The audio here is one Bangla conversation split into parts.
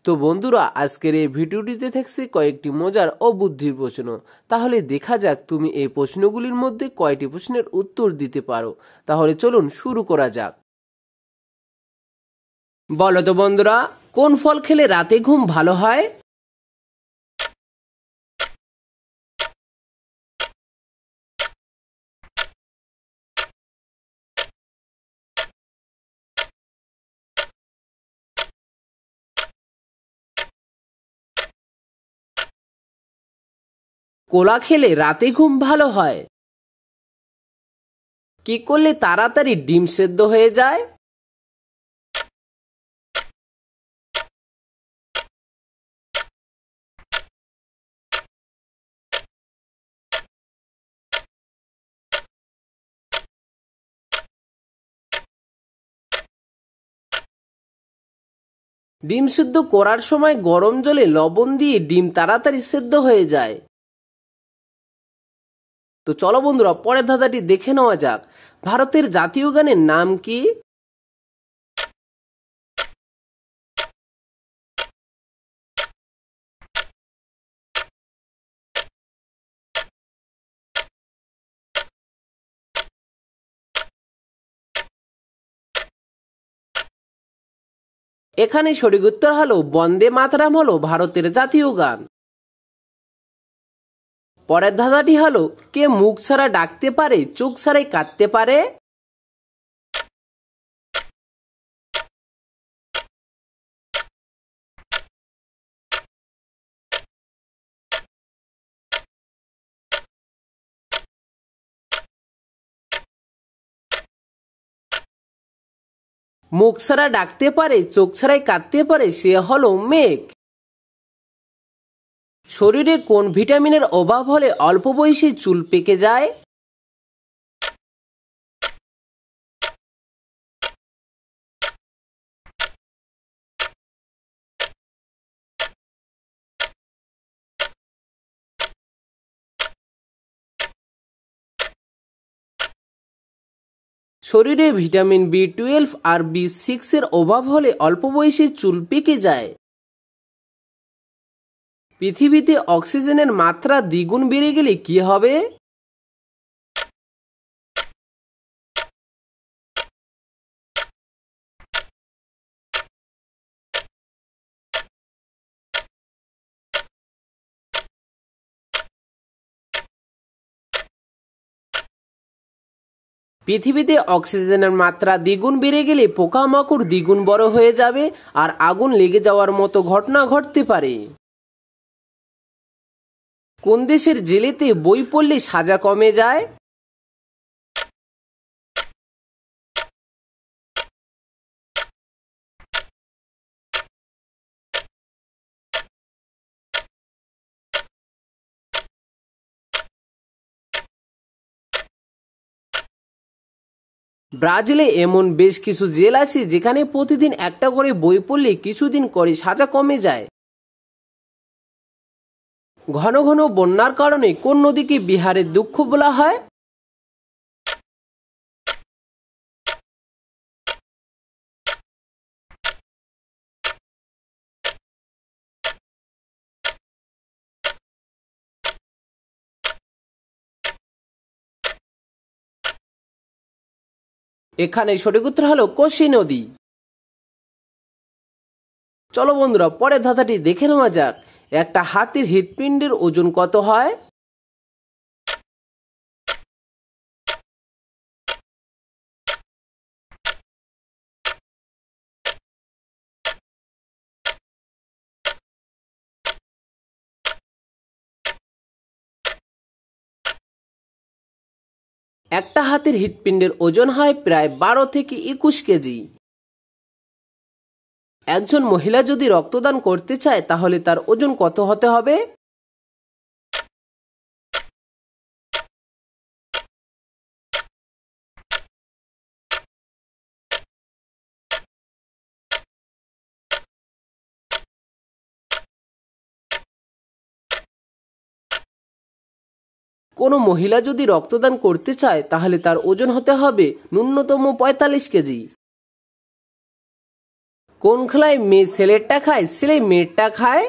তো বন্ধুরা, আজকের এই ভিডিওটিতে থাকছে কয়েকটি মজার ও বুদ্ধির প্রশ্ন। তাহলে দেখা যাক তুমি এই প্রশ্নগুলির মধ্যে কয়টি প্রশ্নের উত্তর দিতে পারো। তাহলে চলুন শুরু করা যাক। বলো তো বন্ধুরা, কোন ফল খেলে রাতে ঘুম ভালো হয়? কলা খেলে রাতে ঘুম ভালো হয়। কি করলে তাড়াতাড়ি ডিম সেদ্ধ হয়ে যায়? ডিম সিদ্ধ করার সময় গরম জলে লবণ দিয়ে ডিম তাড়াতাড়ি সেদ্ধ হয়ে যায়। তো চলো বন্ধুরা, পরের ধাঁধাটি দেখে নেওয়া যাক। ভারতের জাতীয় গানের নাম কি? এখানে সঠিক উত্তর হলো বন্দে মাতরম হলো ভারতের জাতীয় গান। পরের ধাঁধাটি হলো, কে মুখ ছাড়া ডাকতে পারে, চোখ ছাড়াই কাঁদতে পারে? মুখ ছাড়া ডাকতে পারে, চোখ ছাড়াই কাঁদতে পারে, সে হলো মেঘ। শরীরে কোন ভিটামিনের অভাব হলে অল্প বয়সে চুল পেকে যায়? শরীরে ভিটামিন B12 আর B6 এর অভাব হলে অল্প বয়সে চুল পেকে যায়। পৃথিবীতে অক্সিজেনের মাত্রা দ্বিগুণ বেড়ে গেলে কি হবে? পৃথিবীতে অক্সিজেনের মাত্রা দ্বিগুণ বেড়ে গেলে পোকামাকড় দ্বিগুণ বড় হয়ে যাবে আর আগুন লেগে যাওয়ার মতো ঘটনা ঘটতে পারে। কোন দেশের জেলেতে বই পড়লে সাজা কমে যায়? ব্রাজিলে এমন বেশ কিছু জেল আছে যেখানে প্রতিদিন একটা করে বই পড়লে কিছুদিন করে সাজা কমে যায়। ঘন ঘন বন্যার কারণে কোন নদীকে বিহারের দুঃখ বলা হয়? এখানে সঠিক উত্তর হলো কোশি নদী। চলো বন্ধুরা, পরের ধাঁধাটি দেখে নেওয়া যাক। একটা হাতির হৃৎপিণ্ডের ওজন কত হয়? একটা হাতির হৃৎপিণ্ডের ওজন হয় প্রায় 12 থেকে 21 কেজি। একজন মহিলা যদি রক্তদান করতে চায় তাহলে তার ওজন কত হতে হবে? কোনো মহিলা যদি রক্তদান করতে চায় তাহলে তার ওজন হতে হবে ন্যূনতম 45 কেজি। কোন খেলায় মেয়ে ছেলেরটা খায়, ছেলে মেয়েরটা খায়?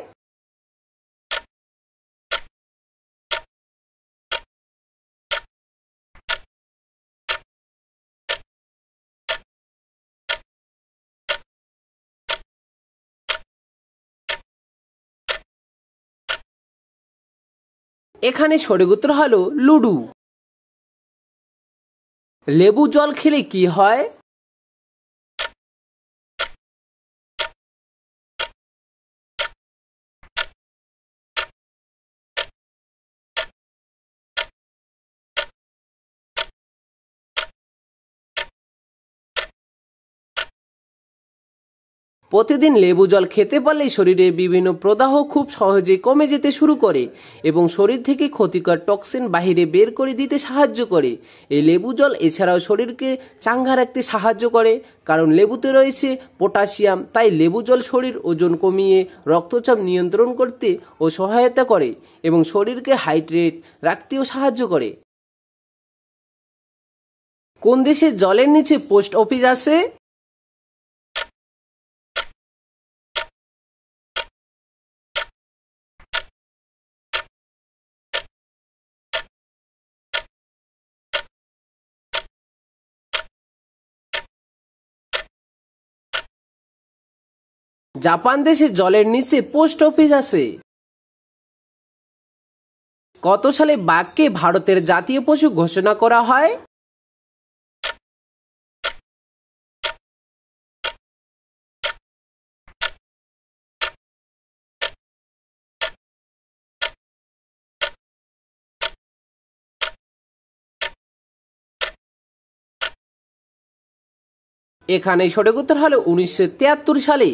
এখানে সঠিক উত্তর হলো লুডু। লেবু জল খেলে কি হয়? প্রতিদিন লেবু জল খেতে পারলে শরীরের বিভিন্ন প্রদাহ খুব সহজে কমে যেতে শুরু করে এবং শরীর থেকে ক্ষতিকর টক্সিন বাহিরে বের করে দিতে সাহায্য করে। এই লেবু জল এছাড়াও শরীরকে চাঙ্গা রাখতে সাহায্য করে, কারণ লেবুতে রয়েছে পটাশিয়াম। তাই লেবু জল শরীর ওজন কমিয়ে রক্তচাপ নিয়ন্ত্রণ করতে ও সহায়তা করে এবং শরীরকে হাইড্রেট রাখতেও সাহায্য করে। কোন দেশে জলের নিচে পোস্ট অফিস আছে? জাপান দেশে জলের নিচে পোস্ট অফিস আছে। কত সালে বাঘকে ভারতের জাতীয় পশু ঘোষণা করা হয়? এখানে সঠিক উত্তর হলো 1973 সালে।